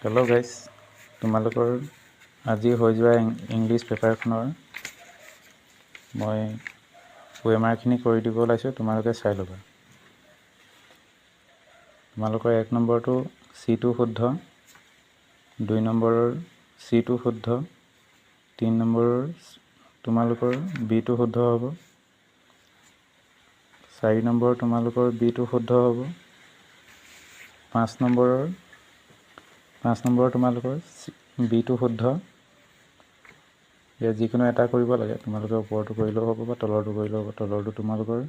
Hello' guys, তোমালোকৰ আজি হৈ যোৱা ইংলিছ পেপাৰখনৰ মই OMR কৰি দিব ওলাইছোঁ। তোমালোকে চাই ল'বা। তোমালোকৰ 1 নম্বৰটো C2 শুদ্ধ, 2 নম্বৰৰ C2 শুদ্ধ, 3 নম্বৰৰ তোমালোকৰ B2 শুদ্ধ হ'ব, 4 নম্বৰ তোমালোকৰ B2 শুদ্ধ হ'ব, 5 নম্বৰ তোমালোকৰ B2 শুদ্ধ। ইয়াত যিকোনো এটা কৰিব লাগে, তোমালোকে ওপৰটো কৰিলেও হ'ব বা তলৰটো কৰিলেও হ'ব। তলৰটো তোমালোকৰ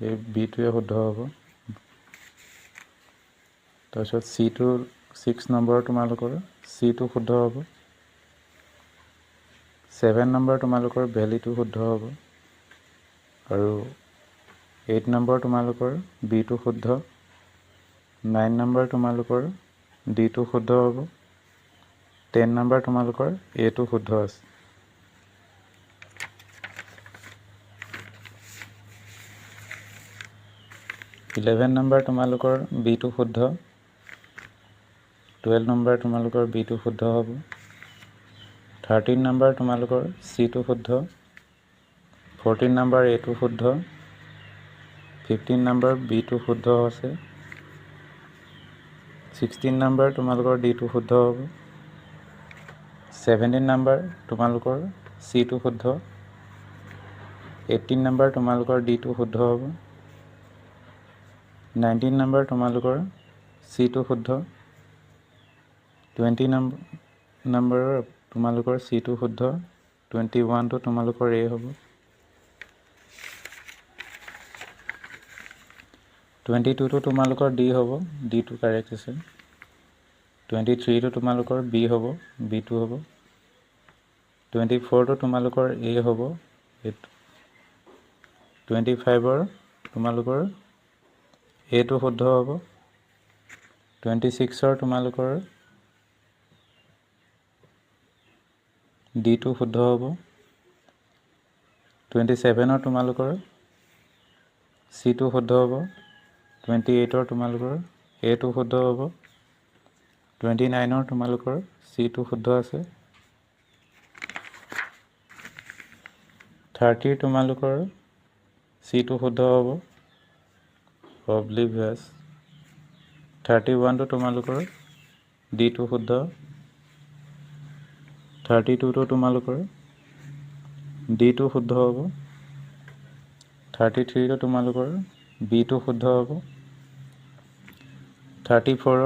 এই B2য়ে শুদ্ধ হ'ব। তাৰপিছত C6 নম্বৰ তোমালোকৰ C2 শুদ্ধ হ'ব, 7 নম্বৰ তোমালোকৰ ভেলিটো শুদ্ধ হ'ব, আৰু 8 নম্বৰ তোমালোকৰ B2 শুদ্ধ, 9 নম্বৰ তোমালোকৰ D2 শুদ্ধ হ'ব, 10 নম্বৰ তোমালোকৰ A2 শুদ্ধ আছে। ইলেভেন নম্বৰ তোমালোকৰ B2 শুদ্ধ, 12 নম্বৰ তোমালোকৰ B2 শুদ্ধ হ'ব, 13 নম্বৰ তোমালোকৰ C2 শুদ্ধ, 14 নম্বৰ A2 শুদ্ধ, 15 নম্বৰ B2 শুদ্ধ আছে, 16 নম্বৰ তোমালোকৰ D2 শুদ্ধ হ'ব, 17 নম্বৰ তোমালোকৰ C2 শুদ্ধ, 18 নম্বৰ তোমালোকৰ D2 শুদ্ধ হ'ব, 19 নম্বৰ তোমালোকৰ C2 শুদ্ধ, 20 নম্বৰৰ তোমালোকৰ C2 শুদ্ধ, 21টো তোমালোকৰ A হ'ব, 22টো তোমালোকৰ D হ'ব, D2 কাৰেক্ট আছে, 23টো তোমালোকৰ B হ'ব, B2 হ'ব, 24টো তোমালোকৰ A হ'ব, 25ৰ তোমালোকৰ A2 শুদ্ধ হ'ব, 26ৰ তোমালোকৰ D2 শুদ্ধ হ'ব, 27ৰ তোমালোকৰ C2 শুদ্ধ হ'ব, 28ৰ তোমালোকৰ A2 শুদ্ধ হ'ব, 29ৰ তোমালোকৰ C2 শুদ্ধ আছে, 30ৰ তোমালোকৰ C2 শুদ্ধ হ'ব, অব্লিভিয়াছ, 31টো তোমালোকৰ D2 শুদ্ধ, 32টো তোমালোকৰ D2 শুদ্ধ হ'ব, 33টো তোমালোকৰ B2 শুদ্ধ হ'ব, 34ৰ